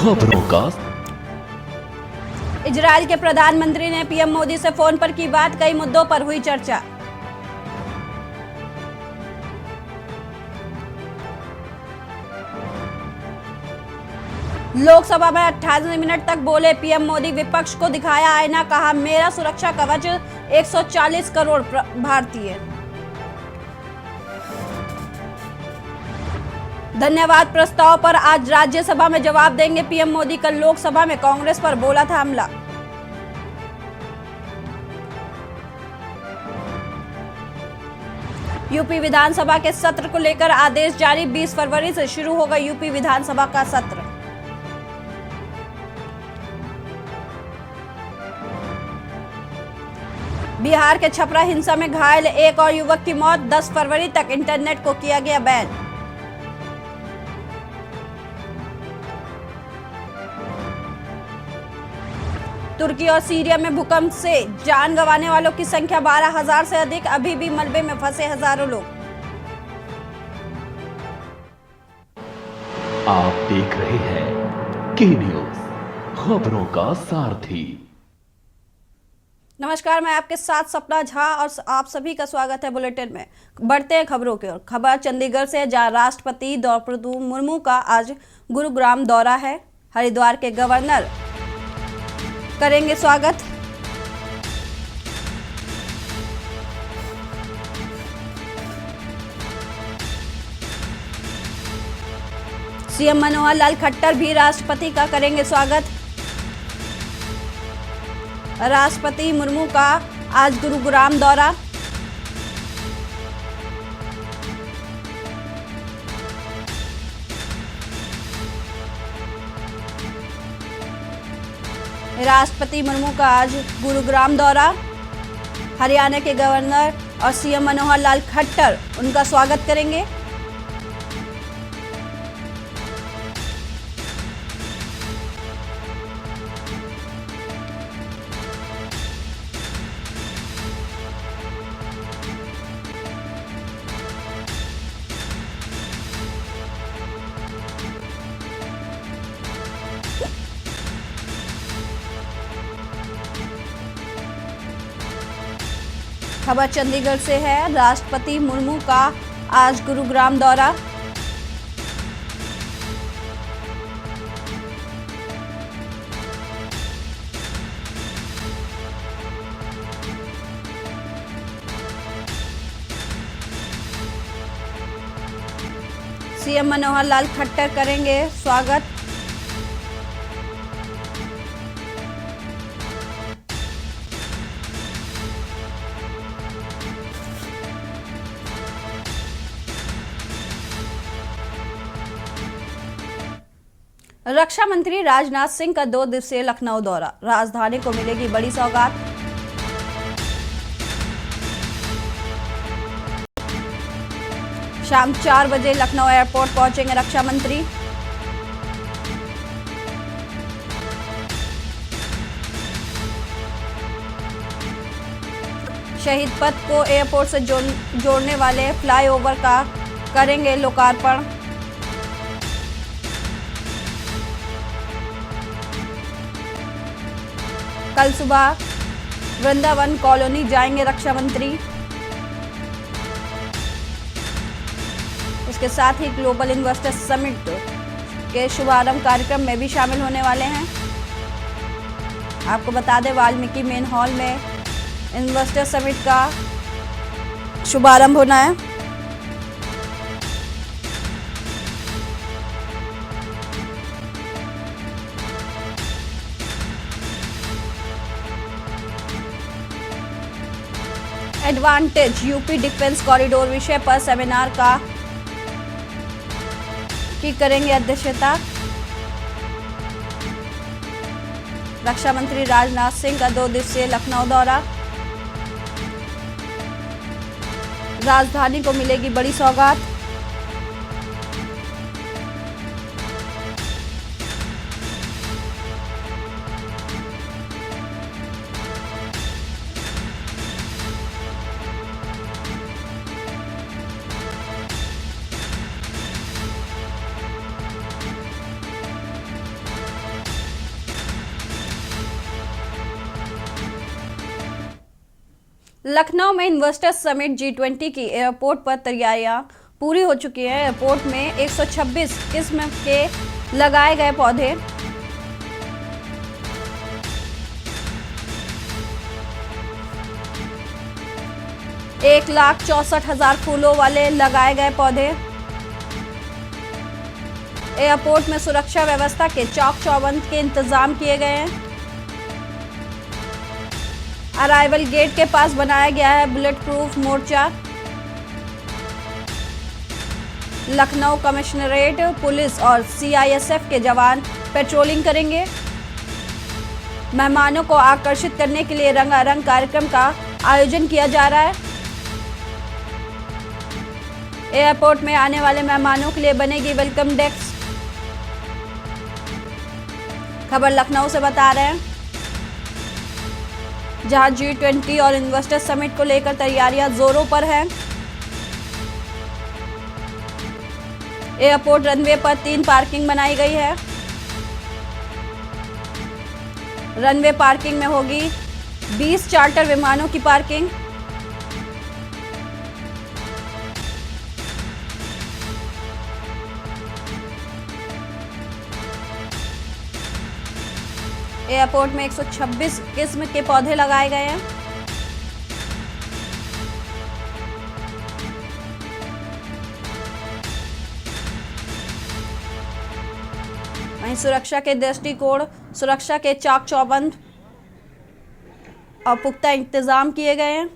खबरों का। इजराइल के प्रधानमंत्री ने पीएम मोदी से फोन पर की बात, कई मुद्दों पर हुई चर्चा। लोकसभा में 28 मिनट तक बोले पीएम मोदी, विपक्ष को दिखाया आईना, कहा मेरा सुरक्षा कवच 140 करोड़ भारतीय। धन्यवाद प्रस्ताव पर आज राज्यसभा में जवाब देंगे पीएम मोदी। कल लोकसभा में कांग्रेस पर बोला था हमला। यूपी विधानसभा के सत्र को लेकर आदेश जारी, 20 फरवरी से शुरू होगा यूपी विधानसभा का सत्र। बिहार के छपरा हिंसा में घायल एक और युवक की मौत, 10 फरवरी तक इंटरनेट को किया गया बैन। तुर्की और सीरिया में भूकंप से जान गंवाने वालों की संख्या 12,000 से अधिक, अभी भी मलबे में फंसे हजारों लोग। आप देख रहे हैं के न्यूज, खबरों का सारथी। नमस्कार, मैं आपके साथ सपना झा और आप सभी का स्वागत है बुलेटिन में। बढ़ते हैं खबरों की ओर। खबर चंडीगढ़ से, जहां राष्ट्रपति द्रौपदी मुर्मू का आज गुरुग्राम दौरा है। हरिद्वार के गवर्नर करेंगे स्वागत। सीएम मनोहर लाल खट्टर भी राष्ट्रपति का करेंगे स्वागत। राष्ट्रपति मुर्मू का आज गुरुग्राम दौरा। राष्ट्रपति मुर्मू का आज गुरुग्राम दौरा। हरियाणा के गवर्नर और सीएम मनोहर लाल खट्टर उनका स्वागत करेंगे। खबर चंडीगढ़ से है। राष्ट्रपति मुर्मू का आज गुरुग्राम दौरा। सीएम मनोहर लाल खट्टर करेंगे स्वागत। रक्षा मंत्री राजनाथ सिंह का 2 दिवसीय लखनऊ दौरा, राजधानी को मिलेगी बड़ी सौगात। शाम 4 बजे लखनऊ एयरपोर्ट पहुंचेंगे रक्षा मंत्री। शहीद पथ को एयरपोर्ट से जोड़ने वाले फ्लाईओवर का करेंगे लोकार्पण। कल सुबह वृंदावन कॉलोनी जाएंगे रक्षा मंत्री। इसके साथ ही ग्लोबल इन्वेस्टर समिट के शुभारंभ कार्यक्रम में भी शामिल होने वाले हैं। आपको बता दें, वाल्मीकि मेन हॉल में इन्वेस्टर समिट का शुभारंभ होना है। एडवांटेज यूपी डिफेंस कॉरिडोर विषय पर सेमिनार की करेंगे अध्यक्षता। रक्षा मंत्री राजनाथ सिंह का 2 दिवसीय लखनऊ दौरा। राजधानी को मिलेगी बड़ी सौगात। लखनऊ में इन्वेस्टर्स समिट G20 की एयरपोर्ट पर तैयारियां पूरी हो चुकी है। एयरपोर्ट में 126 किस्म के लगाए गए पौधे, एक 1,64,000 फूलों वाले लगाए गए पौधे। एयरपोर्ट में सुरक्षा व्यवस्था के चाक चौबंद के इंतजाम किए गए हैं। अराइवल गेट के पास बनाया गया है बुलेट प्रूफ मोर्चा। लखनऊ कमिश्नरेट पुलिस और CISF के जवान पेट्रोलिंग करेंगे। मेहमानों को आकर्षित करने के लिए रंगारंग कार्यक्रम का आयोजन किया जा रहा है। एयरपोर्ट में आने वाले मेहमानों के लिए बनेगी वेलकम डेस्क। खबर लखनऊ से बता रहे हैं, जहां G20 और इन्वेस्टर समिट को लेकर तैयारियां जोरों पर हैं। एयरपोर्ट रनवे पर 3 पार्किंग बनाई गई है। रनवे पार्किंग में होगी 20 चार्टर विमानों की पार्किंग। एयरपोर्ट में 126 किस्म के पौधे लगाए गए हैं। वहीं सुरक्षा के दृष्टिकोण सुरक्षा के चाक चौबंद और पुख्ता इंतजाम किए गए हैं।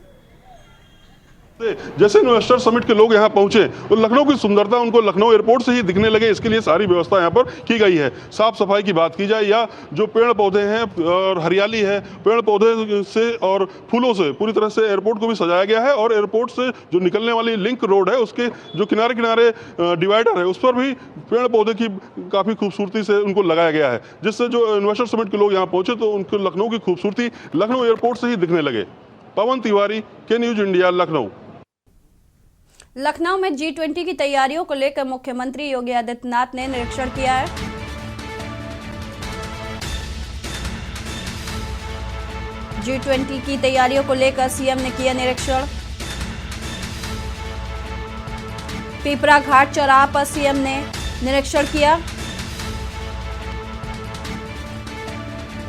जैसे इन्वेस्टर समिट के लोग यहाँ पहुंचे तो लखनऊ की सुंदरता उनको लखनऊ एयरपोर्ट से ही दिखने लगे। इसके लिए सारी व्यवस्था यहाँ पर की गई है। साफ सफाई की बात की जाए या जो पेड़ पौधे हैं और हरियाली है, पेड़ पौधे से और फूलों से पूरी तरह से एयरपोर्ट को भी सजाया गया है। और एयरपोर्ट से जो निकलने वाली लिंक रोड है उसके जो किनारे किनारे डिवाइडर है उस पर भी पेड़ पौधे की काफ़ी खूबसूरती से उनको लगाया गया है, जिससे जो इन्वेस्टर समिट के लोग यहाँ पहुंचे तो उनको लखनऊ की खूबसूरती लखनऊ एयरपोर्ट से ही दिखने लगे। पवन तिवारी, के न्यूज इंडिया, लखनऊ। लखनऊ में G20 की तैयारियों को लेकर मुख्यमंत्री योगी आदित्यनाथ ने निरीक्षण किया है। G20 की तैयारियों को लेकर सीएम ने किया निरीक्षण। पिपरा घाट चौराहा पर सीएम ने निरीक्षण किया।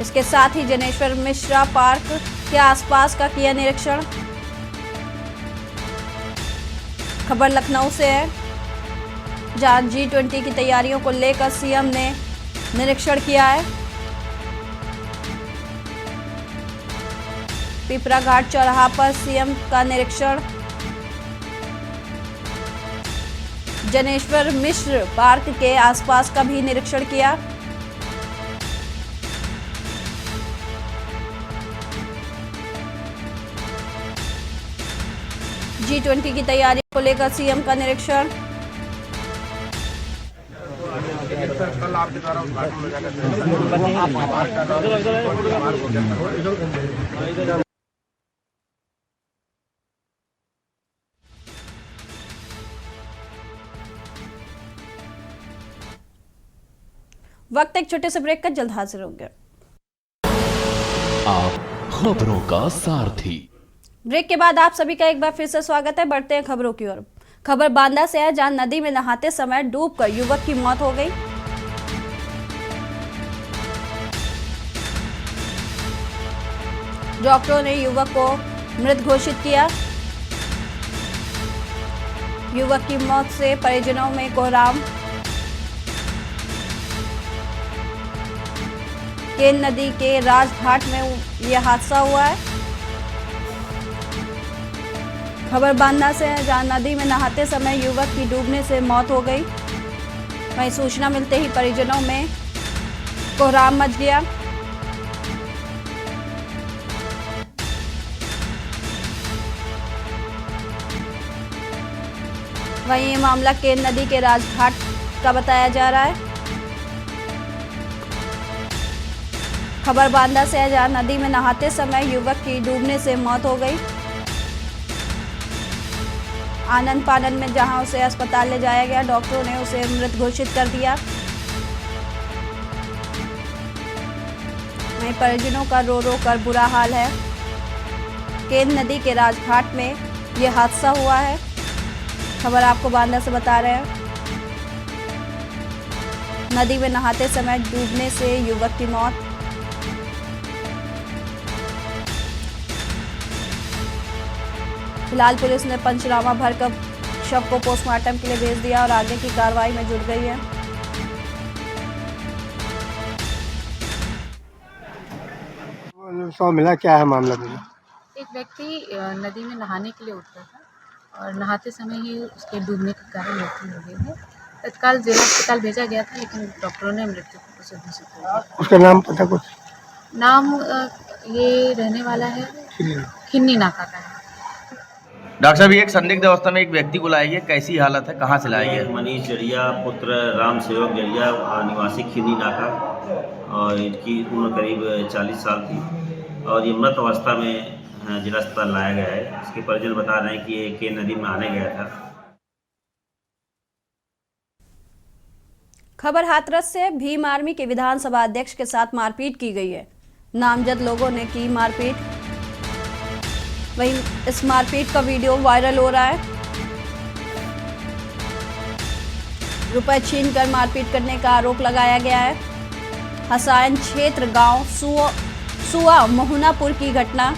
इसके साथ ही जनेश्वर मिश्रा पार्क के आसपास का किया निरीक्षण। खबर लखनऊ से है, जहां G20 की तैयारियों को लेकर सीएम ने निरीक्षण किया है। पिपरा घाट चौराहा पर सीएम का निरीक्षण। जनेश्वर मिश्र पार्क के आसपास का भी निरीक्षण किया। G20 की तैयारी को लेकर सीएम का निरीक्षण। वक्त एक छोटे से ब्रेक का, जल्द हाजिर होंगे। आप खबरों का सारथी। ब्रेक के बाद आप सभी का एक बार फिर से स्वागत है। बढ़ते हैं खबरों की ओर। खबर बांदा से है, जहां नदी में नहाते समय डूबकर युवक की मौत हो गई। डॉक्टरों ने युवक को मृत घोषित किया। युवक की मौत से परिजनों में कोहराम। केन नदी के राजघाट में यह हादसा हुआ है। खबर बांदा से है, जहां नदी में नहाते समय युवक की डूबने से मौत हो गई। वहीं सूचना मिलते ही परिजनों में कोहराम मच गया। वहीं ये मामला केन नदी के राजघाट का बताया जा रहा है। खबर बांदा से है, जहां नदी में नहाते समय युवक की डूबने से मौत हो गई। आनंद फानन में जहां उसे अस्पताल ले जाया गया, डॉक्टरों ने उसे मृत घोषित कर दिया। वहीं परिजनों का रो रो कर बुरा हाल है। केन नदी के राजघाट में ये हादसा हुआ है। खबर आपको बांदा से बता रहे हैं। नदी में नहाते समय डूबने से युवक की मौत। फिलहाल पुलिस ने पंचनामा भरकर शव को पोस्टमार्टम के लिए भेज दिया और आगे की कार्रवाई में जुट गई है। सौ मिला, क्या है मामला? मिला एक व्यक्ति नदी में नहाने के लिए उतरा था और नहाते समय ही उसके डूबने के कारण मृत्यु हो गई है। तत्काल जिला अस्पताल भेजा गया था, लेकिन डॉक्टरों ने मृत्यु को घोषित कर दिया। उसका नाम पता कुछ? नाम ये रहने वाला है खिन्नी नाका का है। डॉक्टर साहब, एक संदिग्ध अवस्था में एक व्यक्ति को लाया गया, कैसी हालत है, कहाँ से लाया गया? मनीष जड़िया पुत्र राम सेवक जड़िया निवासी खिन्नी नाका, और इनकी उम्र करीब 40 साल थी और ये मृत अवस्था में जिला अस्पताल लाया गया है। इसके परिजन बता रहे हैं कि ये के नदी में आने गया था। खबर हाथरस से भीम आर्मी के विधानसभा अध्यक्ष के साथ मारपीट की गई है। नामजद लोगों ने की मारपीट। वहीं इस मारपीट का वीडियो वायरल हो रहा है। रुपए छीनकर मारपीट करने का आरोप लगाया गया है। हसायन क्षेत्र गांव सुआ मोहनापुर की घटना।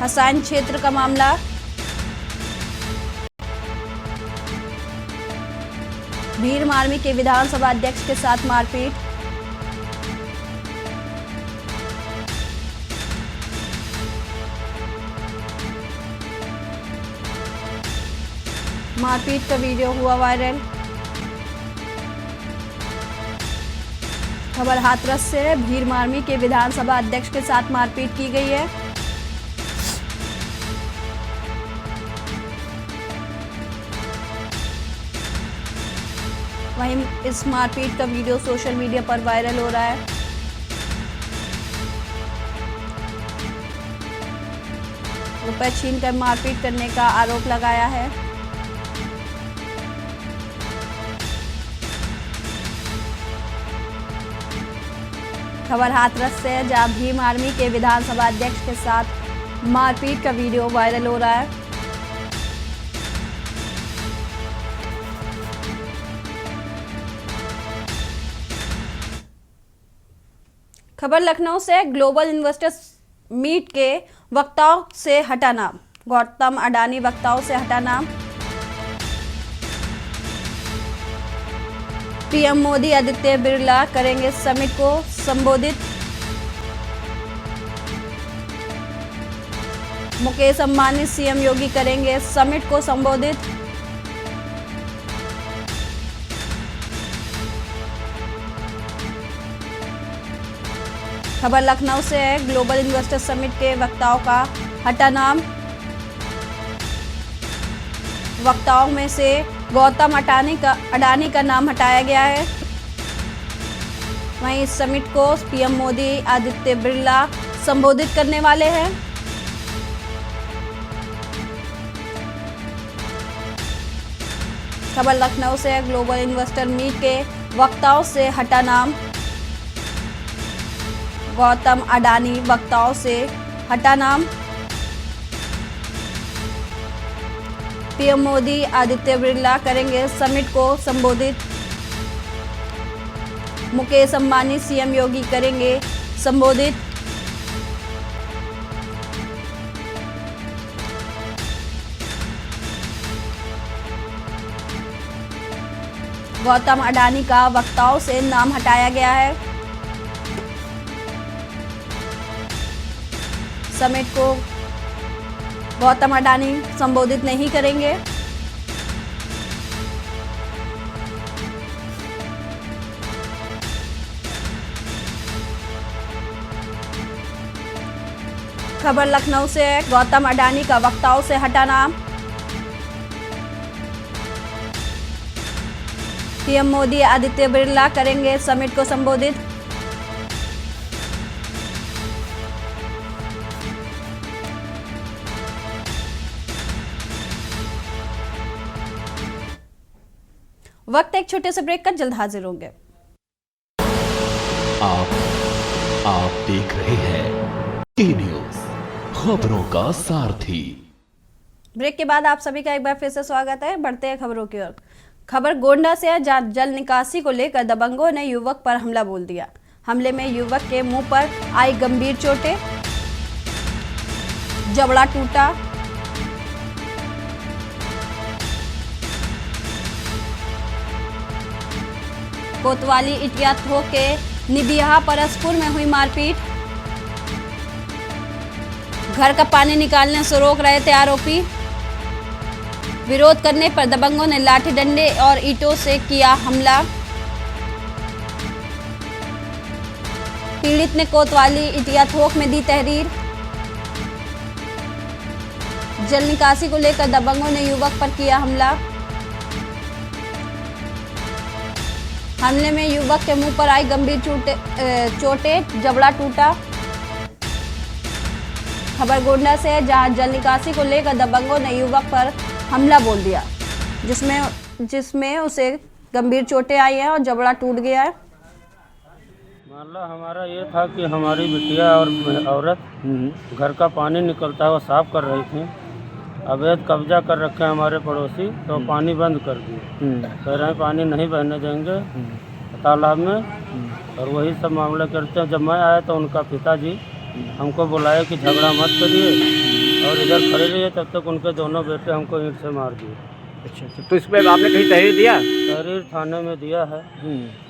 हसायन क्षेत्र का मामला। भीम आर्मी के विधानसभा अध्यक्ष के साथ मारपीट। मारपीट का वीडियो हुआ वायरल। खबर हाथरस से भीम आर्मी के विधानसभा अध्यक्ष के साथ मारपीट की गई है। वहीं इस मारपीट का वीडियो सोशल मीडिया पर वायरल हो रहा है। रुपए छीनकर मारपीट करने का आरोप लगाया है। खबर हाथरस से, जहां भीम आर्मी के विधानसभा अध्यक्ष के साथ मारपीट का वीडियो वायरल हो रहा है। खबर लखनऊ से, ग्लोबल इन्वेस्टर्स मीट के वक्ताओं से हटा नाम। गौतम अडानी वक्ताओं से हटा नाम। पीएम मोदी आदित्य बिरला करेंगे समिट को संबोधित। मुकेश अंबानी सीएम योगी करेंगे समिट को संबोधित। खबर लखनऊ से है, ग्लोबल इन्वेस्टर समिट के वक्ताओं का हटा नाम। वक्ताओं में से गौतम अडानी का नाम हटाया गया है। वहीं इस समिट को पीएम मोदी आदित्य बिरला संबोधित करने वाले हैं। खबर लखनऊ से, ग्लोबल इन्वेस्टर मीट के वक्ताओं से हटा नाम। गौतम अडानी वक्ताओं से हटा नाम। पीएम मोदी आदित्य बिरला करेंगे समिट को संबोधित। मुकेश अंबानी सीएम योगी करेंगे संबोधित। गौतम अडानी का वक्ताओं से नाम हटाया गया है। समिट को गौतम अडानी संबोधित नहीं करेंगे। खबर लखनऊ से, गौतम अडानी का वक्ताओं से हटा नाम। पीएम मोदी आदित्य बिरला करेंगे समिट को संबोधित। वक्त एक छोटे से ब्रेक का, जल्द हाजिर होंगे। आप देख रहे हैं के न्यूज, खबरों का सारथी। ब्रेक के बाद आप सभी का एक बार फिर से स्वागत है। बढ़ते हैं खबरों की ओर। खबर गोंडा से है, जहां जल निकासी को लेकर दबंगों ने युवक पर हमला बोल दिया। हमले में युवक के मुंह पर आई गंभीर चोटें, जबड़ा टूटा। कोतवाली इटिया थोक के निबिहा परसपुर में हुई मारपीट। घर का पानी निकालने से रोक रहे थे आरोपी। विरोध करने पर दबंगों ने लाठी डंडे और ईंटों से किया हमला। पीड़ित ने कोतवाली इटिया थोक में दी तहरीर। जल निकासी को लेकर दबंगों ने युवक पर किया हमला। हमले में युवक के मुंह पर आई गंभीर चोटें, जबड़ा टूटा। खबर गोंडा से है, जहां जल निकासी को लेकर दबंगों ने युवक पर हमला बोल दिया, जिसमें उसे गंभीर चोटें आई हैं और जबड़ा टूट गया है। मामला हमारा ये था कि हमारी बिटिया और औरत घर का पानी निकलता है वो साफ कर रही थी। अवैध कब्जा कर रखे हैं हमारे पड़ोसी, तो पानी बंद कर दिए। कह रहे हैं पानी नहीं बहने देंगे तालाब में, और वही सब मामला करते हैं। जब मैं आया तो उनका पिताजी हमको बुलाया कि झगड़ा मत करिए, और इधर खड़े रहिए। तब तक उनके दोनों बेटे हमको ईंट से मार दिए। अच्छा, तो इस पर आपने कहीं तहरीर दिया? तहरीर थाने में दिया है,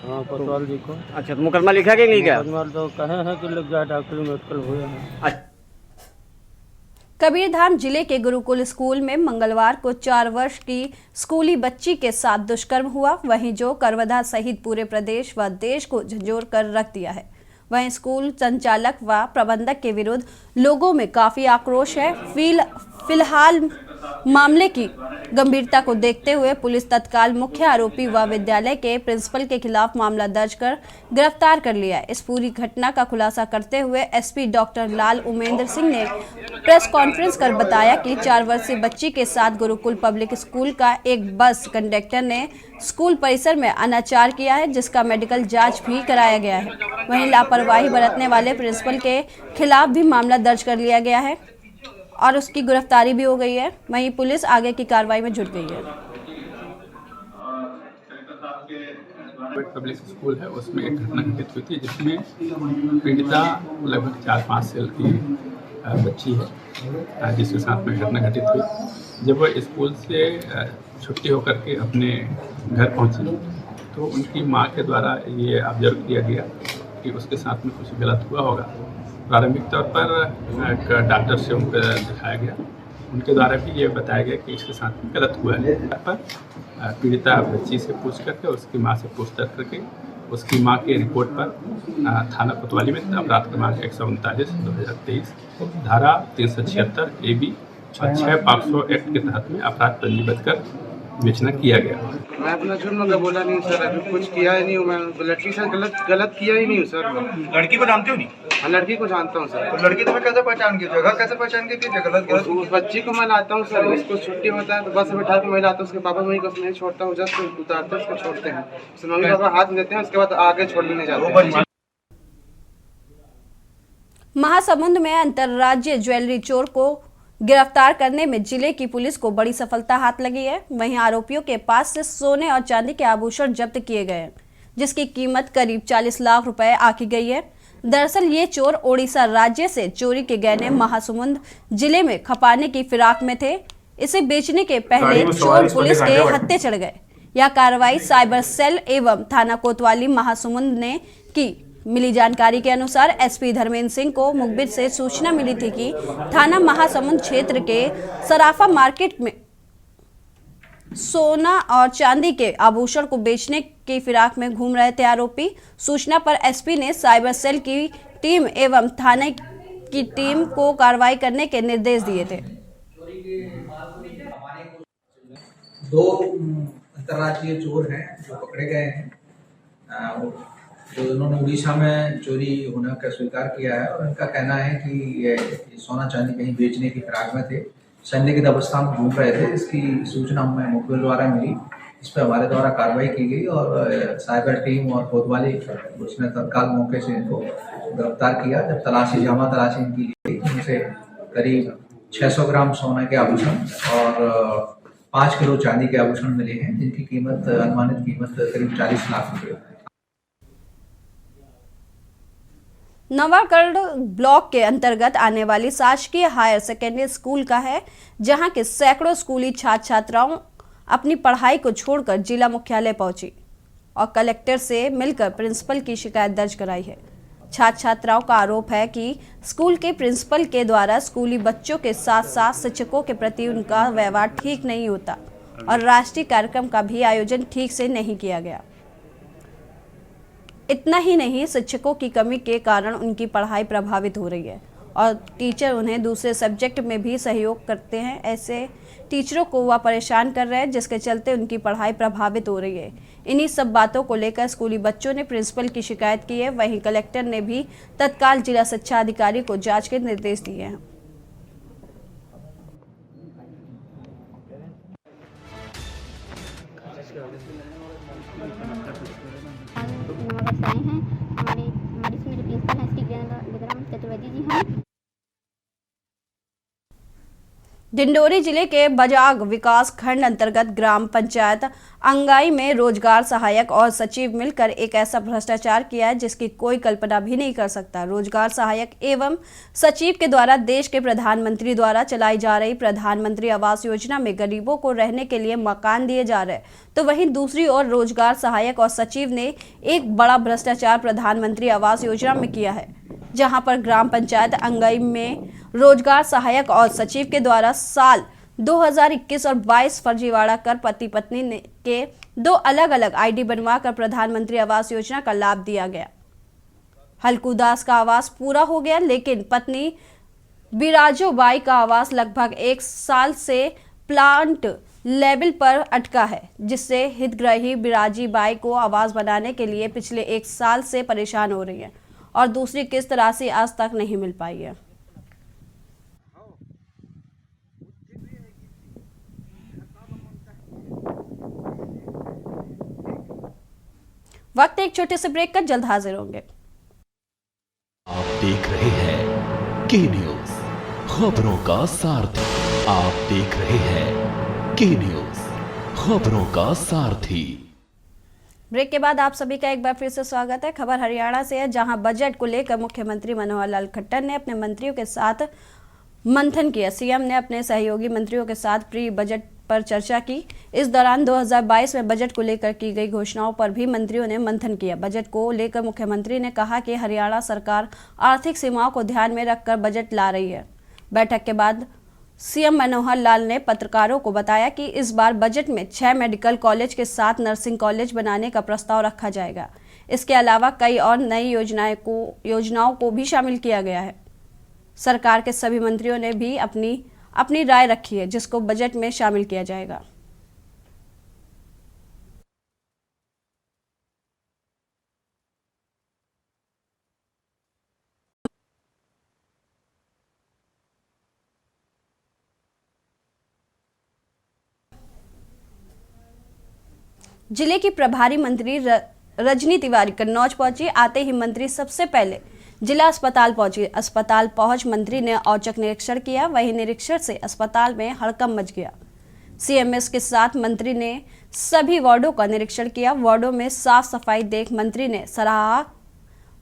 हाँ, कोतवाल जी को। अच्छा, तो मुकदमा लिखा कि नहीं लिखा? मुकदमा तो कहे हैं कि लिख जाए, डॉक्टरी मेडिकल हुए हैं। कबीरधाम जिले के गुरुकुल स्कूल में मंगलवार को 4 वर्ष की स्कूली बच्ची के साथ दुष्कर्म हुआ। वहीं जो करवधा सहित पूरे प्रदेश व देश को झंझोर कर रख दिया है। वहीं स्कूल संचालक व प्रबंधक के विरुद्ध लोगों में काफी आक्रोश है। फिलहाल मामले की गंभीरता को देखते हुए पुलिस तत्काल मुख्य आरोपी व विद्यालय के प्रिंसिपल के खिलाफ मामला दर्ज कर गिरफ्तार कर लिया है। इस पूरी घटना का खुलासा करते हुए एसपी डॉक्टर लाल उमेंद्र सिंह ने प्रेस कॉन्फ्रेंस कर बताया कि 4 वर्षीय बच्ची के साथ गुरुकुल पब्लिक स्कूल का एक बस कंडक्टर ने स्कूल परिसर में अनाचार किया है, जिसका मेडिकल जांच भी कराया गया है। वहीं लापरवाही बरतने वाले प्रिंसिपल के खिलाफ भी मामला दर्ज कर लिया गया है और उसकी गिरफ्तारी भी हो गई है। वहीं पुलिस आगे की कार्रवाई में जुट गई है। पब्लिक स्कूल है, उसमें एक घटना घटित हुई थी, जिसमें पीड़िता लगभग 4-5 साल की बच्ची है, जिसके साथ में घटना घटित हुई। जब वह स्कूल से छुट्टी होकर के अपने घर पहुंची, तो उनकी मां के द्वारा ये ऑब्जर्व किया गया कि उसके साथ में कुछ गलत हुआ होगा। प्रारंभिक तौर पर एक डॉक्टर से उनको दिखाया गया, उनके द्वारा भी ये बताया गया कि इसके साथ में गलत हुआ है। पर पीड़िता बच्ची से पूछ करके, उसकी मां से पूछताछ करके, उसकी मां के रिपोर्ट पर थाना कोतवाली में अपराध क्रमांक 139/2023 धारा 376 AB और 6 पॉक्सो एक्ट के तहत में अपराध पंजीबद्ध कर विवेचना किया गया। मैं अपना जुर्म का बोला नहीं सर, अभी कुछ किया ही नहीं हूँ। मैं लड़की से गलत किया ही नहीं हूँ सर। लड़की को जानते हो नहीं? हाँ, लड़की को जानता हूँ सर। तो लड़की तुम्हें कैसे पहचान की? जगह कैसे पहचान की गलत? उस बच्ची को मैं लाता हूँ सर, उसको छुट्टी होता है तो बस में बैठा के मैं लाता हूँ। उसके पापा मम्मी को नहीं छोड़ता हूँ, जस्ट उतारते हैं, उसको छोड़ते हैं। उसके मम्मी पापा हाथ देते हैं, उसके बाद आगे छोड़ने नहीं जाते। महासमुंद में अंतर्राज्यीय ज्वेलरी चोर को गिरफ्तार करने में जिले की पुलिस को बड़ी सफलता हाथ लगी है। वहीं आरोपियों के पास से सोने और चांदी के आभूषण जब्त किए गए हैं, जिसकी कीमत करीब 40 लाख रुपए आकी गई है। दरअसल ये चोर ओडिशा राज्य से चोरी के गहने महासमुंद जिले में खपाने की फिराक में थे। इसे बेचने के पहले चोर पुलिस के हत्थे चढ़ गए। यह कार्रवाई साइबर सेल एवं थाना कोतवाली महासमुंद ने की। मिली जानकारी के अनुसार एसपी धर्मेंद्र सिंह को मुखबिर से सूचना मिली थी कि थाना महासमुंद क्षेत्र के सराफा मार्केट में सोना और चांदी के आभूषण को बेचने की फिराक में घूम रहे थे आरोपी। सूचना पर एसपी ने साइबर सेल की टीम एवं थाने की टीम को कार्रवाई करने के निर्देश दिए थे। 2 अंतर्राज्यीय चोर हैं जो पकड़े गए हैं, जो इन्होंने उड़ीसा में चोरी होने का स्वीकार किया है। और इनका कहना है कि ये सोना चांदी कहीं बेचने की फिराक में थे, संदिग्ध अवस्था में घूम रहे थे। इसकी सूचना हमें मुखबिर द्वारा मिली इस पर हमारे द्वारा कार्रवाई की गई और साइबर टीम और कोतवाली उसने तत्काल मौके से इनको गिरफ्तार किया। जब जामा तलाशी इनकी ली गई, इनसे करीब 600 ग्राम सोने के आभूषण और 5 किलो चांदी के आभूषण मिले हैं, जिनकी कीमत अनुमानित कीमत करीब 40 लाख रुपये है। नवागढ़ ब्लॉक के अंतर्गत आने वाली शासकीय हायर सेकेंडरी स्कूल का है, जहां के सैकड़ों स्कूली छात्र छात्राओं अपनी पढ़ाई को छोड़कर जिला मुख्यालय पहुंची और कलेक्टर से मिलकर प्रिंसिपल की शिकायत दर्ज कराई है। छात्र छात्राओं का आरोप है कि स्कूल के प्रिंसिपल के द्वारा स्कूली बच्चों के साथ साथ शिक्षकों के प्रति उनका व्यवहार ठीक नहीं होता और राष्ट्रीय कार्यक्रम का भी आयोजन ठीक से नहीं किया गया। इतना ही नहीं, शिक्षकों की कमी के कारण उनकी पढ़ाई प्रभावित हो रही है और टीचर उन्हें दूसरे सब्जेक्ट में भी सहयोग करते हैं। ऐसे टीचरों को वह परेशान कर रहे हैं, जिसके चलते उनकी पढ़ाई प्रभावित हो रही है। इन्हीं सब बातों को लेकर स्कूली बच्चों ने प्रिंसिपल की शिकायत की है। वहीं कलेक्टर ने भी तत्काल जिला शिक्षा अधिकारी को जांच के निर्देश दिए हैं। हमारे प्रिंसिपल हैं श्री गगराम चतुर्वेदी जी हैं। डिंडोरी जिले के बजाग विकास खंड अंतर्गत ग्राम पंचायत अंगाई में रोजगार सहायक और सचिव मिलकर एक ऐसा भ्रष्टाचार किया है जिसकी कोई कल्पना भी नहीं कर सकता। रोजगार सहायक एवं सचिव के द्वारा देश के प्रधानमंत्री द्वारा चलाई जा रही प्रधानमंत्री आवास योजना में गरीबों को रहने के लिए मकान दिए जा रहे, तो वहीं दूसरी ओर रोजगार सहायक और सचिव ने एक बड़ा भ्रष्टाचार प्रधानमंत्री आवास योजना में किया है, जहां पर ग्राम पंचायत अंगाई में रोजगार सहायक और सचिव के द्वारा साल 2021 और 22 फर्जीवाड़ा कर पति पत्नी के 2 अलग अलग आईडी बनवाकर प्रधानमंत्री आवास योजना का लाभ दिया गया। हल्कू दास का आवास पूरा हो गया, लेकिन पत्नी बिराजो बाई का आवास लगभग 1 साल से प्लांट लेवल पर अटका है, जिससे हितग्राही बिराजी बाई को आवास बनाने के लिए पिछले 1 साल से परेशान हो रही है और दूसरी किस्त राशि आज तक नहीं मिल पाई है। वक्त एक छोटे से ब्रेक का, जल्द हाजिर होंगे। आप देख रहे हैं के न्यूज, खबरों का सारथी। आप देख रहे हैं के न्यूज, खबरों का सारथी। ब्रेक के बाद आप सभी का एक बार फिर से स्वागत है। खबर हरियाणा से है, जहां बजट को लेकर मुख्यमंत्री मनोहर लाल खट्टर ने अपने मंत्रियों के साथ मंथन किया। सीएम ने अपने सहयोगी मंत्रियों के साथ प्री बजट पर चर्चा की। इस दौरान 2022 में बजट को लेकर की गई घोषणाओं पर भी मंत्रियों ने मंथन किया। बजट को लेकर मुख्यमंत्री ने कहा कि हरियाणा सरकार आर्थिक सीमाओं को ध्यान में रखकर बजट ला रही है। बैठक के बाद सीएम मनोहर लाल ने पत्रकारों को बताया कि इस बार बजट में 6 मेडिकल कॉलेज के साथ नर्सिंग कॉलेज बनाने का प्रस्ताव रखा जाएगा। इसके अलावा कई और नई योजनाओं को भी शामिल किया गया है। सरकार के सभी मंत्रियों ने भी अपनी राय रखी है, जिसको बजट में शामिल किया जाएगा। जिले की प्रभारी मंत्री रजनी तिवारी कन्नौज पहुंची। आते ही मंत्री सबसे पहले जिला अस्पताल पहुंची। अस्पताल पहुंच मंत्री ने औचक निरीक्षण किया। वहीं निरीक्षण से अस्पताल में हड़कंप मच गया। सीएमएस के साथ मंत्री ने सभी वार्डों का निरीक्षण किया। वार्डों में साफ सफाई देख मंत्री ने सराहा।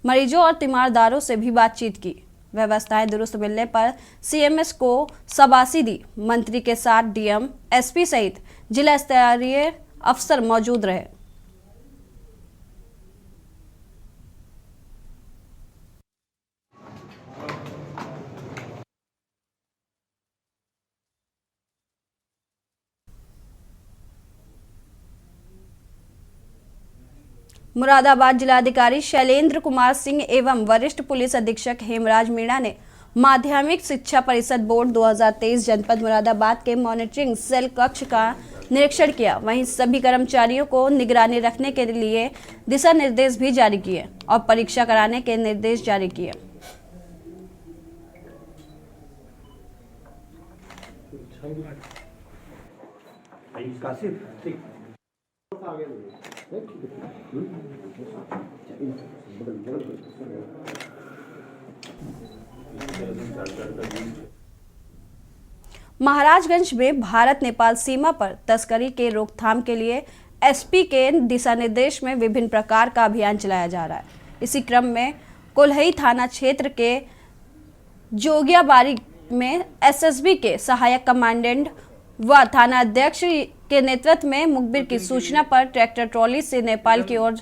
मरीजों और तीमारदारों से भी बातचीत की। व्यवस्थाएं दुरुस्त मिलने पर सीएमएस को शाबाशी दी। मंत्री के साथ डीएम, एसपी सहित जिला स्तरीय अफसर मौजूद रहे। मुरादाबाद जिलाधिकारी शैलेंद्र कुमार सिंह एवं वरिष्ठ पुलिस अधीक्षक हेमराज मीणा ने माध्यमिक शिक्षा परिषद बोर्ड 2023 जनपद मुरादाबाद के मॉनिटरिंग सेल कक्ष का निरीक्षण किया। वहीं सभी कर्मचारियों को निगरानी रखने के लिए दिशा निर्देश भी जारी किए और परीक्षा कराने के निर्देश जारी किए। महाराजगंज में भारत नेपाल सीमा पर तस्करी के रोकथाम के लिए एसपी के दिशा निर्देश में विभिन्न प्रकार का अभियान चलाया जा रहा है। इसी क्रम में कोल्हई थाना क्षेत्र के जोगियाबाड़ी में एसएसबी के सहायक कमांडेंट व थाना अध्यक्ष के नेतृत्व में मुखबिर की सूचना पर ट्रैक्टर ट्रॉली से नेपाल की ओर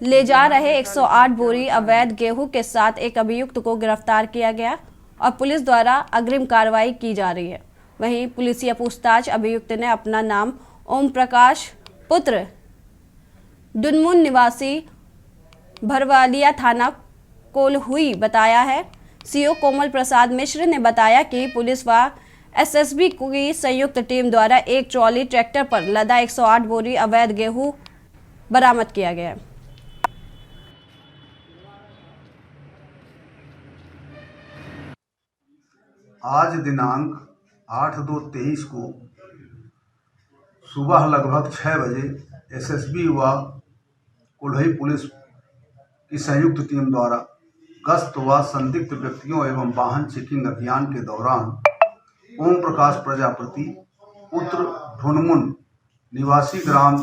ले जा रहे 108 बोरी अवैध गेहूं के साथ एक अभियुक्त को गिरफ्तार किया गया और पुलिस द्वारा अग्रिम कार्रवाई की जा रही है। वहीं पुलिसिया पूछताछ अभियुक्त ने अपना नाम ओम प्रकाश पुत्र डुनमुन निवासी भरवालिया थाना कोल्हुई बताया है। सीओ कोमल प्रसाद मिश्र ने बताया कि पुलिस व एसएसबी की संयुक्त टीम द्वारा एक ट्रॉली ट्रैक्टर पर लदा 108 बोरी अवैध गेहूं बरामद किया गया है। आज दिनांक 8/2/23 को सुबह लगभग 6 बजे एसएसबी व कोल्हई पुलिस की संयुक्त टीम द्वारा गश्त व संदिग्ध व्यक्तियों एवं वाहन चेकिंग अभियान के दौरान ओम प्रकाश प्रजापति पुत्र ढुनमुन निवासी ग्राम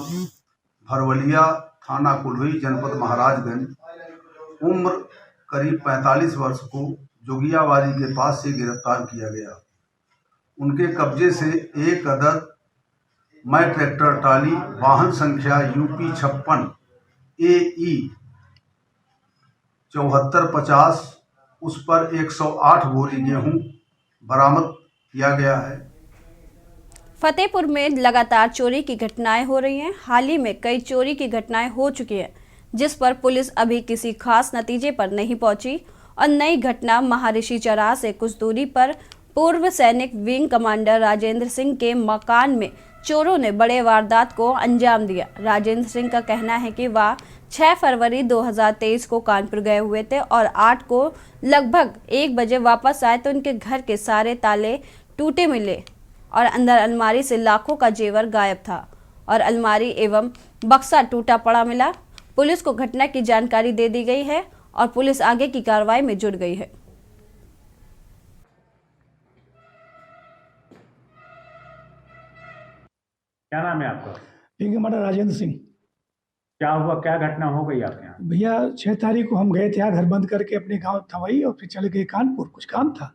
भरवलिया थाना कोल्हई जनपद महाराजगंज उम्र करीब 45 वर्ष को जोगियाबाड़ी के पास से गिरफ्तार किया गया। उनके कब्जे से एक अदद मैं ट्रैक्टर ट्राली वाहन संख्या यूपी 56 AE 7450 उस पर 108 बोरी गेहूं बरामद किया गया है। फतेहपुर में लगातार चोरी की घटनाएं हो रही हैं। हाल ही में कई चोरी की घटनाएं हो चुकी हैं, जिस पर पुलिस अभी किसी खास नतीजे पर नहीं पहुंची। और नई घटना महाऋषि चराह से कुछ दूरी पर पूर्व सैनिक विंग कमांडर राजेंद्र सिंह के मकान में चोरों ने बड़े वारदात को अंजाम दिया। राजेंद्र सिंह का कहना है कि वह 6 फरवरी 2023 को कानपुर गए हुए थे और 8 को लगभग 1 बजे वापस आए तो उनके घर के सारे ताले टूटे मिले और अंदर अलमारी से लाखों का जेवर गायब था और अलमारी एवं बक्सा टूटा पड़ा मिला। पुलिस को घटना की जानकारी दे दी गई है और पुलिस आगे की कार्रवाई में जुट गई है। क्या नाम है आपका? Wing commander Rajendra Singh. क्या हुआ, क्या घटना हो गई आपके यहाँ? भैया 6 तारीख को हम गए थे घर बंद करके अपने गांव थवई और फिर चले गए कानपुर, कुछ काम था।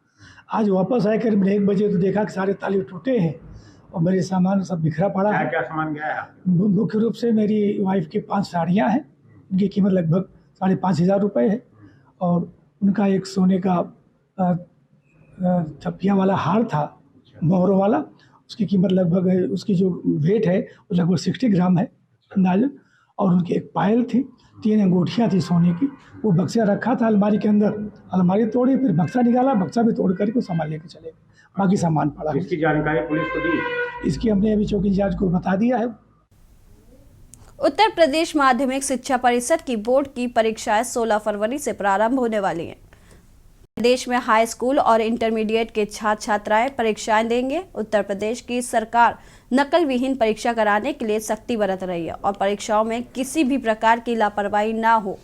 आज वापस आए करीब 1 बजे तो देखा कि सारे ताले टूटे हैं और मेरे सामान सब बिखरा पड़ा है। क्या सामान गया है? मुख्य रूप से मेरी वाइफ की 5 साड़ियाँ हैं, उनकी कीमत लगभग 5,500 रुपये है और उनका एक सोने का थपिया वाला हार था, मोहरों वाला, उसकी कीमत लगभग, उसकी जो वेट है वो लगभग 60 ग्राम है अंदाजन। और उनकी एक पायल थी, 3 अंगूठियाँ थी सोने की, वो बक्सा रखा था अलमारी के अंदर। अलमारी तोड़ी, फिर बक्सा निकाला, बक्सा भी तोड़ करके सामान लेके चले गए, बाकी सामान पड़ा। इसकी जानकारी पुलिस को दी? इसकी हमने अभी चौकी इंचार्ज को बता दिया है। उत्तर प्रदेश माध्यमिक शिक्षा परिषद की बोर्ड की परीक्षाएं 16 फरवरी से प्रारंभ होने वाली हैं। देश में हाई स्कूल और इंटरमीडिएट के छात्र छात्राएं परीक्षाएं देंगे। उत्तर प्रदेश की सरकार नकल विहीन परीक्षा कराने के लिए सख्ती बरत रही है और परीक्षाओं में किसी भी प्रकार की लापरवाही ना हो,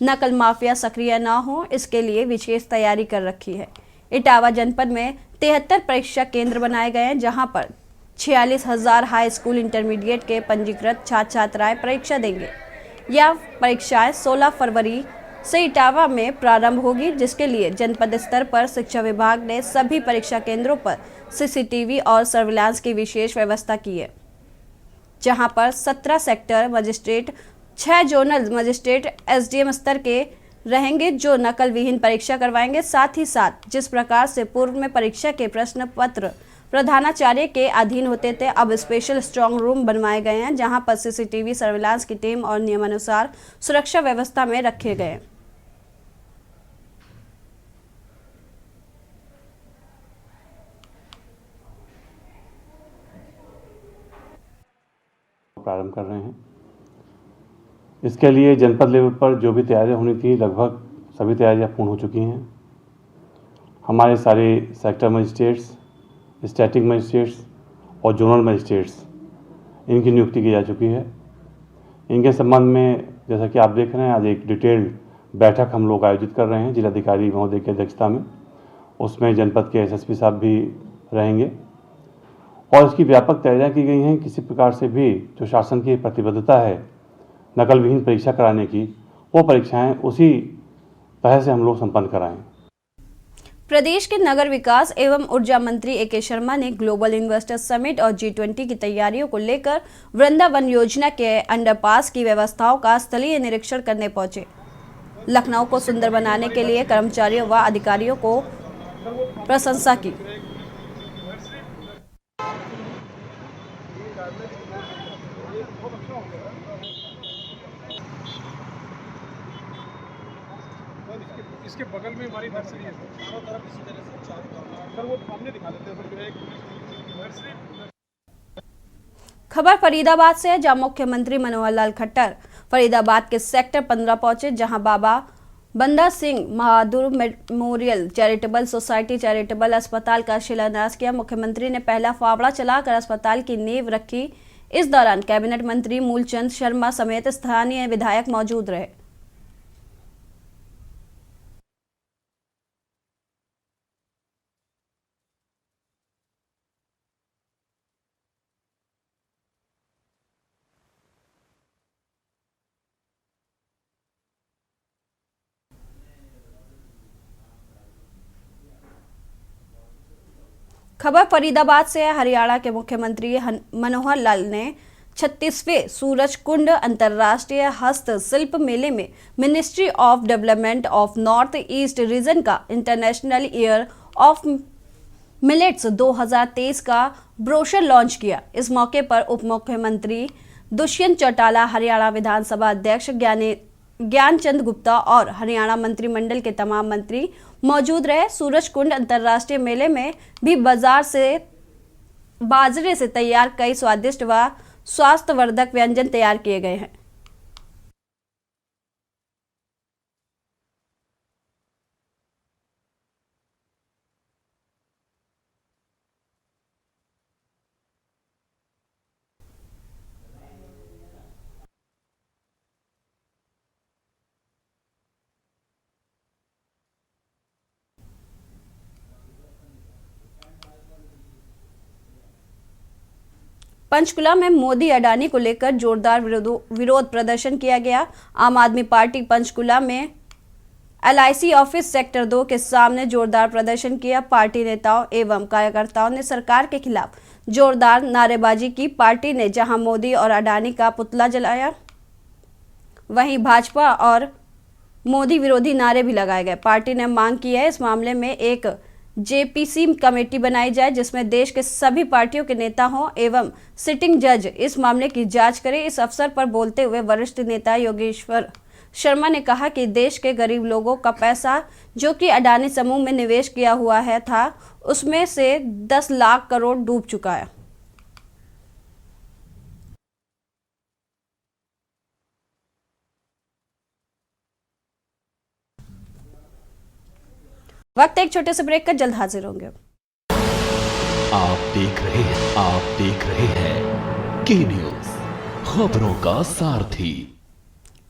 नकल माफिया सक्रिय ना हो, इसके लिए विशेष तैयारी कर रखी है। इटावा जनपद में 73 परीक्षा केंद्र बनाए गए हैं, जहां पर 46,000 हाई स्कूल इंटरमीडिएट के पंजीकृत छात्र छात्राएं परीक्षा देंगे। यह परीक्षाएं 16 फरवरी से इटावा में प्रारंभ होगी, जिसके लिए जनपद स्तर पर शिक्षा विभाग ने सभी परीक्षा केंद्रों पर सीसीटीवी और सर्विलांस की विशेष व्यवस्था की है, जहां पर 17 sector magistrate, 6 zonal magistrate SDM स्तर के रहेंगे जो नकल विहीन परीक्षा करवाएंगे। साथ ही साथ जिस प्रकार से पूर्व में परीक्षा के प्रश्न पत्र प्रधानाचार्य के अधीन होते थे, अब स्पेशल स्ट्रांग रूम बनवाए गए हैं, जहां पर सीसीटीवी सर्विलांस की टीम और नियमानुसार सुरक्षा व्यवस्था में रखे गए हैं। प्रारंभ कर रहे हैं। इसके लिए जनपद लेवल पर जो भी तैयारियां होनी थी, लगभग सभी तैयारियां पूर्ण हो चुकी हैं। हमारे सारे सेक्टर मजिस्ट्रेट्स, स्टैटिक मजिस्ट्रेट्स और जोनल मजिस्ट्रेट्स, इनकी नियुक्ति की जा चुकी है। इनके संबंध में जैसा कि आप देख रहे हैं, आज एक डिटेल्ड बैठक हम लोग आयोजित कर रहे हैं जिलाधिकारी महोदय की अध्यक्षता में। उसमें जनपद के एसएसपी साहब भी रहेंगे और इसकी व्यापक तैयारियां की गई हैं। किसी प्रकार से भी जो शासन की प्रतिबद्धता है नकल विहीन परीक्षा कराने की, वो परीक्षाएं उसी तरह से हम लोग संपन्न कराएं। प्रदेश के नगर विकास एवं ऊर्जा मंत्री ए.के. शर्मा ने ग्लोबल इन्वेस्टर समिट और G20 की तैयारियों को लेकर वृंदावन योजना के अंडरपास की व्यवस्थाओं का स्थलीय निरीक्षण करने पहुंचे। लखनऊ को सुंदर बनाने के लिए कर्मचारियों व अधिकारियों को प्रशंसा की। इसके बगल में हमारी नर्सरी है, चारों तरफ इसी तरह से सर वो सामने दिखा देते हैं फिर एक नर्सरी। खबर फरीदाबाद से है, जहां मुख्यमंत्री मनोहर लाल खट्टर फरीदाबाद के सेक्टर 15 पहुंचे, जहां बाबा बंदा Singh Bahadur memorial charitable society charitable अस्पताल का शिलान्यास किया। मुख्यमंत्री ने पहला फावड़ा चलाकर अस्पताल की नींव रखी। इस दौरान कैबिनेट मंत्री मूलचंद शर्मा समेत स्थानीय विधायक मौजूद रहे। खबर फरीदाबाद से है। हरियाणा के मुख्यमंत्री मनोहर लाल ने 36वें सूरजकुंड अंतर्राष्ट्रीय हस्तशिल्प मेले में ministry of development of north east region का इंटरनेशनल ईयर ऑफ मिलेट्स 2023 का ब्रोशर लॉन्च किया। इस मौके पर उप मुख्यमंत्री दुष्यंत चौटाला, हरियाणा विधानसभा अध्यक्ष ज्ञानचंद गुप्ता और हरियाणा मंत्रिमंडल के तमाम मंत्री मौजूद रहे। सूरजकुंड अंतर्राष्ट्रीय मेले में भी बाजरे से तैयार कई स्वादिष्ट व स्वास्थ्यवर्धक व्यंजन तैयार किए गए हैं। पंचकुला में मोदी अडानी को लेकर जोरदार विरोध प्रदर्शन किया गया। आम आदमी पार्टी पंचकुला में LIC ऑफिस सेक्टर 2 के सामने जोरदार प्रदर्शन किया। पार्टी नेताओं एवं कार्यकर्ताओं ने सरकार के खिलाफ जोरदार नारेबाजी की। पार्टी ने जहां मोदी और अडानी का पुतला जलाया, वहीं भाजपा और मोदी विरोधी नारे भी लगाए गए। पार्टी ने मांग की है इस मामले में एक JPC कमेटी बनाई जाए जिसमें देश के सभी पार्टियों के नेता हों एवं सिटिंग जज इस मामले की जांच करें। इस अवसर पर बोलते हुए वरिष्ठ नेता योगेश्वर शर्मा ने कहा कि देश के गरीब लोगों का पैसा जो कि अडानी समूह में निवेश किया हुआ था, उसमें से 10 लाख करोड़ डूब चुका है। वक्त एक छोटे से ब्रेक का, जल्द हाजिर होंगे। आप देख रहे हैं के न्यूज़, खबरों का सारथी।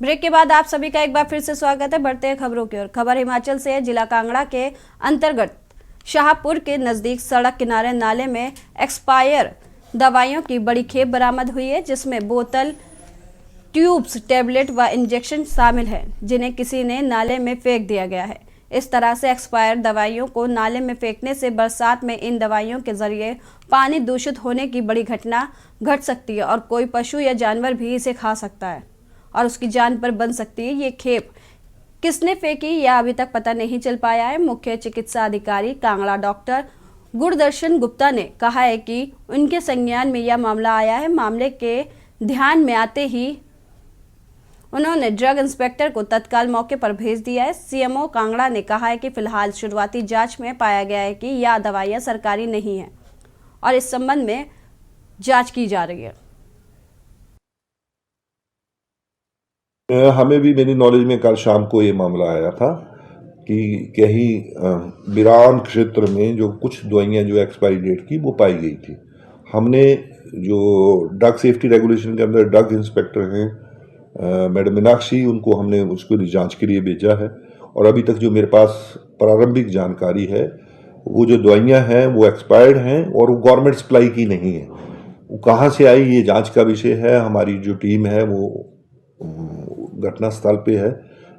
ब्रेक के बाद आप सभी का एक बार फिर से स्वागत है। बढ़ते हैं खबरों की ओर। खबर हिमाचल से है। जिला कांगड़ा के अंतर्गत शाहपुर के नजदीक सड़क किनारे नाले में एक्सपायर दवाइयों की बड़ी खेप बरामद हुई है, जिसमें बोतल, ट्यूब्स, टैबलेट व इंजेक्शन शामिल है, जिन्हें किसी ने नाले में फेंक दिया गया है। इस तरह से एक्सपायर दवाइयों को नाले में फेंकने से बरसात में इन दवाइयों के जरिए पानी दूषित होने की बड़ी घटना घट सकती है और कोई पशु या जानवर भी इसे खा सकता है और उसकी जान पर बन सकती है। ये खेप किसने फेंकी यह अभी तक पता नहीं चल पाया है। मुख्य चिकित्सा अधिकारी कांगड़ा डॉक्टर गुरदर्शन गुप्ता ने कहा है कि उनके संज्ञान में यह मामला आया है। मामले के ध्यान में आते ही उन्होंने ड्रग इंस्पेक्टर को तत्काल मौके पर भेज दिया है। CMO कांगड़ा ने कहा है कि फिलहाल शुरुआती जांच में पाया गया है कि यह दवाइयां सरकारी नहीं है और इस संबंध में जांच की जा रही है। हमें भी मेरी नॉलेज में कल शाम को ये मामला आया था कि कहीं बिरान क्षेत्र में जो कुछ दवाइयाँ जो एक्सपायरी डेट की वो पाई गई थी। हमने जो ड्रग सेफ्टी रेगुलेशन के अंदर ड्रग इंस्पेक्टर हैं मैडम मीनाक्षी, उनको हमने उसको जांच के लिए भेजा है। और अभी तक जो मेरे पास प्रारंभिक जानकारी है, वो जो दवाइयाँ हैं वो एक्सपायर्ड हैं और वो गवर्नमेंट सप्लाई की नहीं है। वो कहाँ से आई ये जांच का विषय है। हमारी जो टीम है वो घटना स्थल पे है।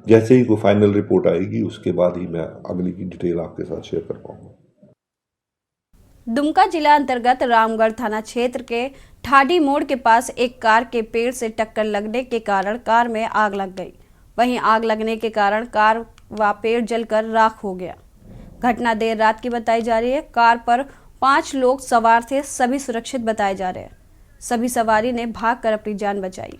जैसे ही कोई फाइनल रिपोर्ट आएगी उसके बाद ही मैं अगली की डिटेल आपके साथ शेयर कर पाऊंगा। दुमका जिला अंतर्गत रामगढ़ थाना क्षेत्र के ठाडी मोड़ के पास एक कार के पेड़ से टक्कर लगने के कारण कार में आग लग गई। वहीं आग लगने के कारण कार व पेड़ जलकर राख हो गया। घटना देर रात की बताई जा रही है। कार पर 5 लोग सवार थे, सभी सुरक्षित बताए जा रहे हैं। सभी सवारी ने भागकर अपनी जान बचाई।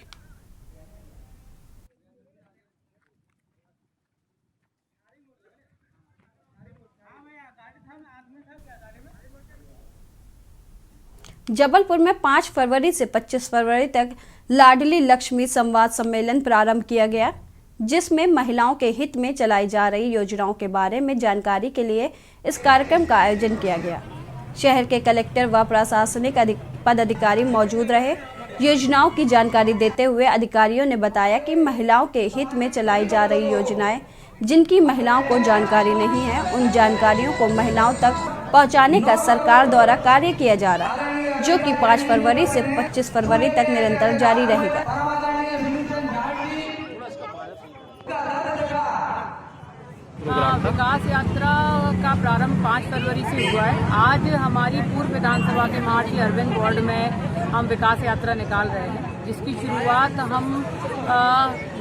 जबलपुर में 5 फरवरी से 25 फरवरी तक लाडली लक्ष्मी संवाद सम्मेलन प्रारंभ किया गया, जिसमें महिलाओं के हित में चलाई जा रही योजनाओं के बारे में जानकारी के लिए इस कार्यक्रम का आयोजन किया गया। शहर के कलेक्टर व प्रशासनिक पदाधिकारी मौजूद रहे। योजनाओं की जानकारी देते हुए अधिकारियों ने बताया कि महिलाओं के हित में चलाई जा रही योजनाएं जिनकी महिलाओं को जानकारी नहीं है, उन जानकारियों को महिलाओं तक पहुंचाने का सरकार द्वारा कार्य किया जा रहा है, जो कि 5 फरवरी से 25 फरवरी तक निरंतर जारी रहेगा। विकास यात्रा का प्रारंभ 5 फरवरी से हुआ है। आज हमारी पूर्व विधानसभा के महाटी अर्बन वार्ड में हम विकास यात्रा निकाल रहे हैं, जिसकी शुरुआत हम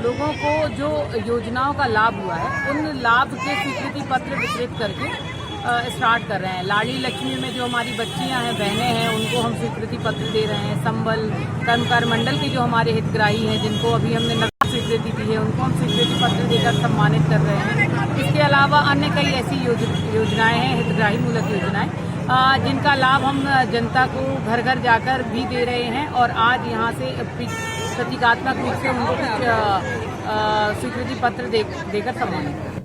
लोगों को जो योजनाओं का लाभ हुआ है उन लाभ के स्वीकृति पत्र वितरित करके स्टार्ट कर रहे हैं। लाडली लक्ष्मी में जो हमारी बच्चियां हैं, बहनें हैं, उनको हम स्वीकृति पत्र दे रहे हैं। संबल कर्मकार मंडल के जो हमारे हितग्राही हैं, जिनको अभी हमने नगद स्वीकृति दी है, उनको हम स्वीकृति पत्र देकर सम्मानित कर रहे हैं। इसके अलावा अन्य कई ऐसी योजनाएं हैं, हितग्राही मूलक योजनाएं, जिनका लाभ हम जनता को घर घर जाकर भी दे रहे हैं और आज यहाँ से प्रतीकात्मक रूप से उनको कुछ स्वीकृति पत्र देकर सम्मानित करें।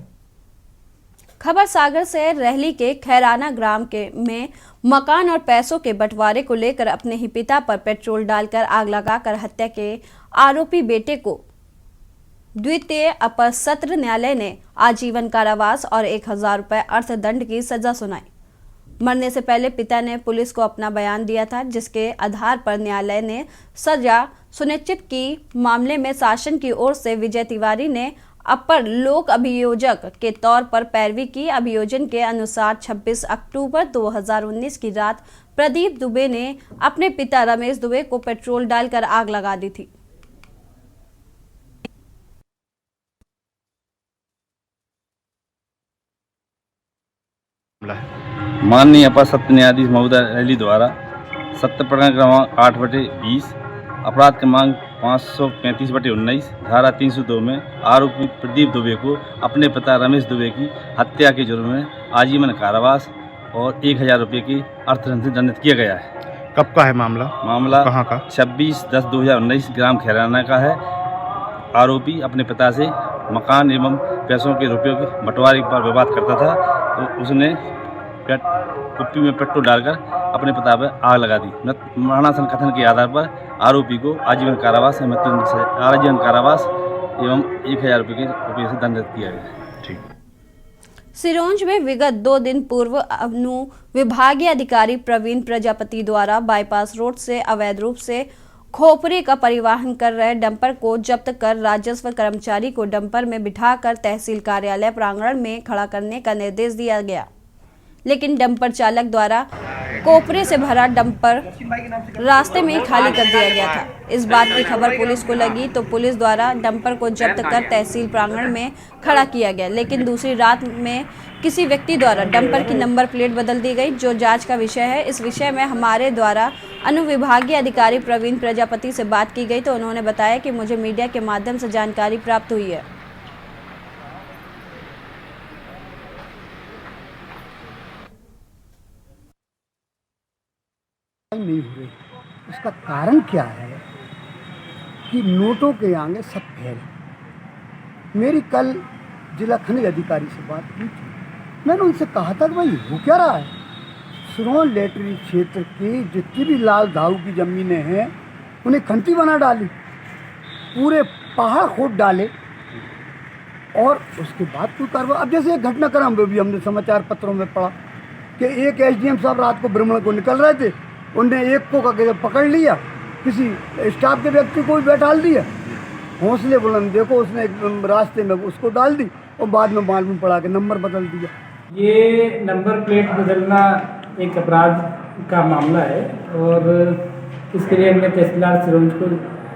खबर सागर से रहली के खैराना ग्राम में मकान और पैसों के बंटवारे को लेकर अपने ही पिता पर पेट्रोल डालकर आग लगाकर हत्या के आरोपी बेटे को द्वितीय अपर सत्र न्यायालय ने आजीवन कारावास और 1000 रुपये अर्थदंड की सजा सुनाई। मरने से पहले पिता ने पुलिस को अपना बयान दिया था, जिसके आधार पर न्यायालय ने सजा सुनिश्चित की। मामले में शासन की ओर से विजय तिवारी ने अपर लोक अभियोजक के तौर पर पैरवी की। अभियोजन के अनुसार 26 अक्टूबर 2019 की रात प्रदीप दुबे ने अपने पिता रमेश दुबे को पेट्रोल डालकर आग लगा दी थी। माननीय अपर सत्र न्यायाधीश महोदय रहली द्वारा सत्य प्रकरण क्रमांक 8/20 अपराध क्रमांक 535/19 धारा 302 में आरोपी प्रदीप दुबे को अपने पिता रमेश दुबे की हत्या के जुर्म में आजीवन कारावास और 1000 रुपये की अर्थदंड से दंडित किया गया है। कब का है मामला? मामला कहाँ का? 26/10/2019 ग्राम खैराना का है। आरोपी अपने पिता से मकान एवं पैसों के रुपयों के बंटवारे पर विवाद करता था, तो उसने कुप्पी में पेट्रोल डालकर अपने पिता पर आग लगा दी। मरणासन कथन के आधार पर आरोपी को आजीवन कारावास एवं 1000 रुपये से दंडित किया गया। सिरोंज में विगत 2 दिन पूर्व अनुविभागीय अधिकारी प्रवीण प्रजापति द्वारा बाईपास रोड से अवैध रूप से खोपरे का परिवहन कर रहे डंपर को जब्त कर राजस्व कर्मचारी को डंपर में बिठाकर तहसील कार्यालय प्रांगण में खड़ा करने का निर्देश दिया गया, लेकिन डंपर चालक द्वारा कोपरे से भरा डंपर रास्ते में ही खाली कर दिया गया था। इस बात की खबर पुलिस को लगी तो पुलिस द्वारा डंपर को जब्त कर तहसील प्रांगण में खड़ा किया गया, लेकिन दूसरी रात में किसी व्यक्ति द्वारा डंपर की नंबर प्लेट बदल दी गई, जो जांच का विषय है। इस विषय में हमारे द्वारा अनुविभागीय अधिकारी प्रवीण प्रजापति से बात की गई तो उन्होंने बताया कि मुझे मीडिया के माध्यम से जानकारी प्राप्त हुई है। नहीं हो रही, उसका कारण क्या है कि नोटों के आगे सब फेल। मेरी कल जिला खनिज अधिकारी से बात की थी, मैंने उनसे कहा था कि भाई हो क्या रहा है। सिरोंज लेटरी क्षेत्र की जितनी भी लाल दाऊ की जमीनें हैं उन्हें खंती बना डाली, पूरे पहाड़ खोद डाले और उसके बाद कोई कार्रवाई। अब जैसे एक घटनाक्रम में भी हमने समाचार पत्रों में पढ़ा कि एक एसडीएम साहब रात को भ्रमण को निकल रहे थे, उनने एक को पकड़ लिया, किसी स्टाफ के व्यक्ति को भी बैठाल दिया, हौसले बुलंद, देखो उसने रास्ते में उसको डाल दी और बाद में मालूम पड़ा कि नंबर बदल दिया। ये नंबर प्लेट बदलना एक अपराध का मामला है और इसके लिए हमने तहसीलदार सिरोंज को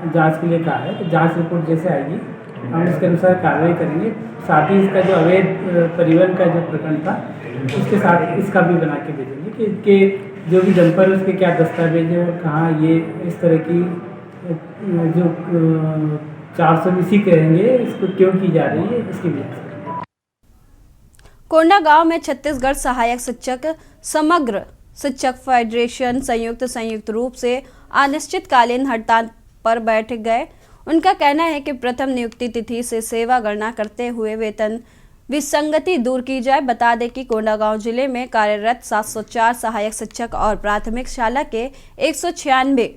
जांच के लिए कहा है। तो जांच रिपोर्ट जैसे आएगी हम इसके अनुसार कार्रवाई करेंगे। साथ ही इसका जो अवैध परिवहन का जो प्रकरण था उसके साथ इसका भी बना के भेजेंगे कि इसके जो भी डंपर उसके क्या दस्तावेज है और कहाँ ये इस तरह की जो 420 कहेंगे इसको क्यों की जा रही है इसकी भी। कोंडागांव में छत्तीसगढ़ सहायक शिक्षक समग्र शिक्षक फेडरेशन संयुक्त रूप से अनिश्चितकालीन हड़ताल पर बैठ गए। उनका कहना है कि प्रथम नियुक्ति तिथि से सेवा गणना करते हुए वेतन विसंगति दूर की जाए। बता दें कि कोंडागांव जिले में कार्यरत 704 सहायक शिक्षक और प्राथमिक शाला के 196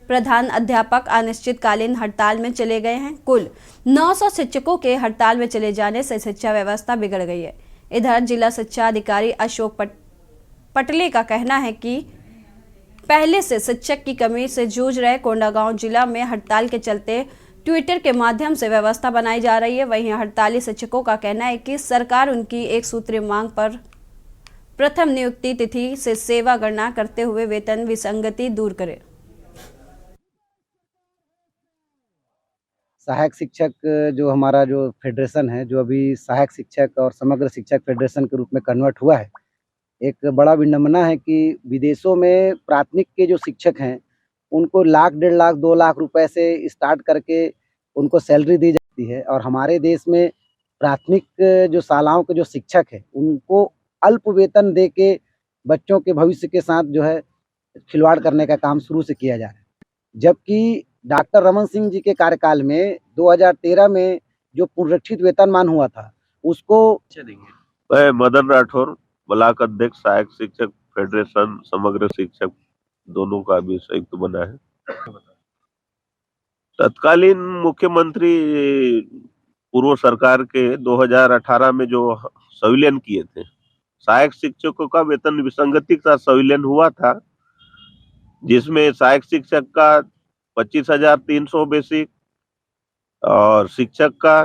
प्रधान अध्यापक अनिश्चितकालीन हड़ताल में चले गए हैं। कुल 900 शिक्षकों के हड़ताल में चले जाने से शिक्षा व्यवस्था बिगड़ गई है। इधर जिला शिक्षा अधिकारी अशोक पटले का कहना है कि पहले से शिक्षक की कमी से जूझ रहे कोंडागांव जिला में हड़ताल के चलते ट्विटर के माध्यम से व्यवस्था बनाई जा रही है। वहीं हड़ताली शिक्षकों का कहना है कि सरकार उनकी एक सूत्रीय मांग पर प्रथम नियुक्ति तिथि से सेवा गणना करते हुए वेतन विसंगति दूर करे। सहायक शिक्षक जो हमारा जो फेडरेशन है, जो अभी सहायक शिक्षक और समग्र शिक्षक फेडरेशन के रूप में कन्वर्ट हुआ है, एक बड़ा विडंबना है कि विदेशों में प्राथमिक के जो शिक्षक हैं उनको लाख, 1.5 लाख, 2 लाख रुपए से स्टार्ट करके उनको सैलरी दी जाती है और हमारे देश में प्राथमिक जो शालाओं के जो शिक्षक हैं उनको अल्प वेतन दे के बच्चों के भविष्य के साथ जो है खिलवाड़ करने का काम शुरू से किया जा रहा है। जबकि डॉक्टर रमन सिंह जी के कार्यकाल में 2013 में जो पुनरीक्षित वेतनमान हुआ था उसको मैं मदन राठौर, ब्लॉक अध्यक्ष सहायक शिक्षक फेडरेशन समग्र शिक्षक दोनों का भी संयुक्त बना है। तत्कालीन मुख्यमंत्री पूर्व सरकार के 2018 में जो संविलियन किए थे, सहायक शिक्षकों का वेतन विसंगति का संविलियन हुआ था, जिसमें सहायक शिक्षक का 25,300 बेसिक और शिक्षक का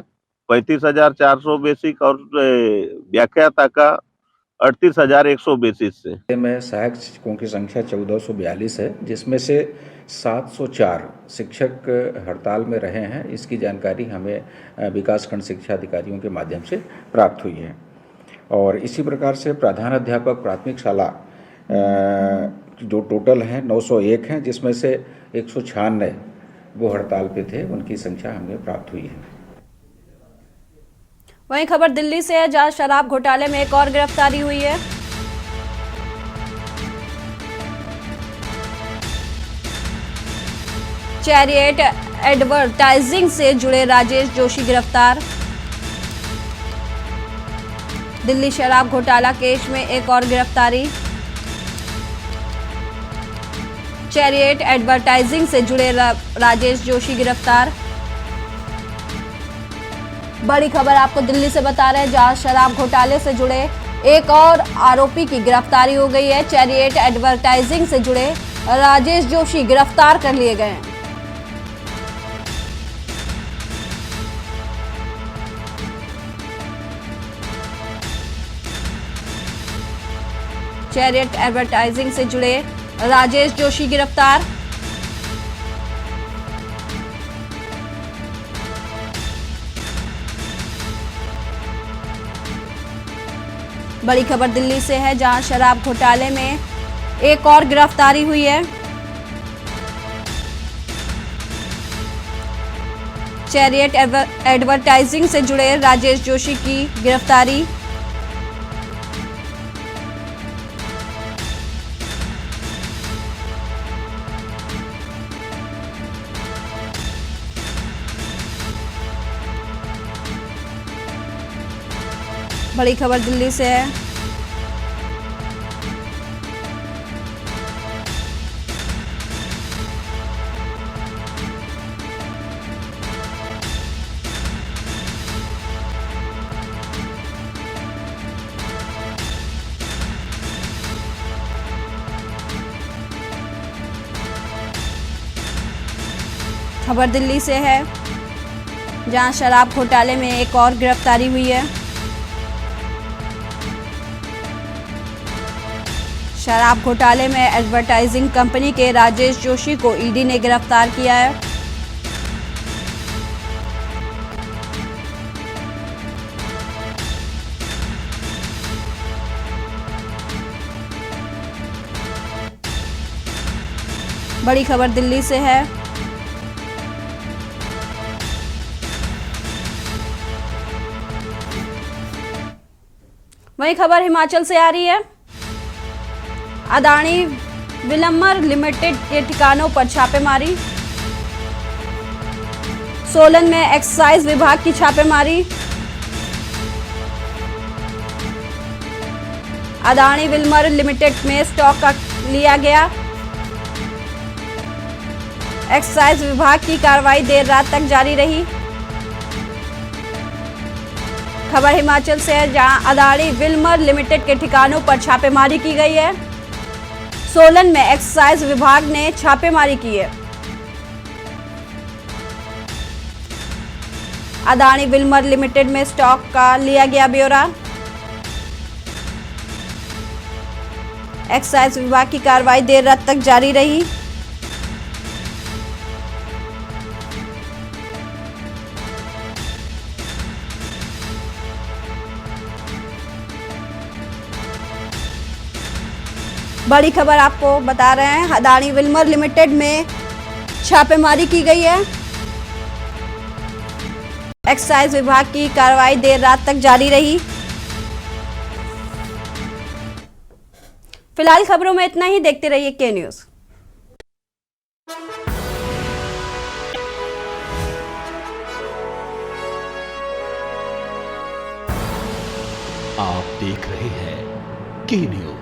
35,400 बेसिक और व्याख्याता का 38,100 बेसिक से। में सहायक शिक्षकों की संख्या 1442 है, जिसमें से 704 शिक्षक हड़ताल में रहे हैं। इसकी जानकारी हमें विकासखंड शिक्षा अधिकारियों के माध्यम से प्राप्त हुई है। और इसी प्रकार से प्रधान अध्यापक प्राथमिक शाला जो टोटल हैं 901 हैं, जिसमें से 196 वो हड़ताल पे थे, उनकी संख्या हमें प्राप्त हुई है। वहीं खबर दिल्ली से है, जहां शराब घोटाले में एक और गिरफ्तारी हुई है। चैरियट एडवर्टाइजिंग से जुड़े राजेश जोशी गिरफ्तार। दिल्ली शराब घोटाला केस में एक और गिरफ्तारी। चैरियट एडवर्टाइजिंग से जुड़े राजेश जोशी गिरफ्तार। बड़ी खबर आपको दिल्ली से बता रहे हैं, जहां शराब घोटाले से जुड़े एक और आरोपी की गिरफ्तारी हो गई है। चैरियट एडवर्टाइजिंग से जुड़े राजेश जोशी गिरफ्तार कर लिए गए हैं। चैरियट एडवर्टाइजिंग से जुड़े राजेश जोशी गिरफ्तार। बड़ी खबर दिल्ली से है, जहां शराब घोटाले में एक और गिरफ्तारी हुई है। चैरियट एडवर्टाइजिंग से जुड़े राजेश जोशी की गिरफ्तारी। बड़ी खबर दिल्ली से है, खबर दिल्ली से है, जहां शराब घोटाले में एक और गिरफ्तारी हुई है। शराब घोटाले में एडवर्टाइजिंग कंपनी के राजेश जोशी को ईडी ने गिरफ्तार किया है। बड़ी खबर दिल्ली से है, वही खबर हिमाचल से आ रही है। अदानी विलम्बर लिमिटेड के ठिकानों पर छापेमारी। सोलन में एक्साइज विभाग की छापेमारी। अदानी विलम्बर लिमिटेड में स्टॉक का लिया गया। एक्साइज विभाग की कार्रवाई देर रात तक जारी रही। खबर हिमाचल से है, जहां अदानी विलम्बर लिमिटेड के ठिकानों पर छापेमारी की गई है। सोलन में एक्साइज विभाग ने छापेमारी की है। अदानी विलम्बर लिमिटेड में स्टॉक का लिया गया ब्यौरा। एक्साइज विभाग की कार्रवाई देर रात तक जारी रही। बड़ी खबर आपको बता रहे हैं, अदानी विलम्बर लिमिटेड में छापेमारी की गई है। एक्साइज विभाग की कार्रवाई देर रात तक जारी रही। फिलहाल खबरों में इतना ही। देखते रहिए के न्यूज़। आप देख रहे हैं के न्यूज़।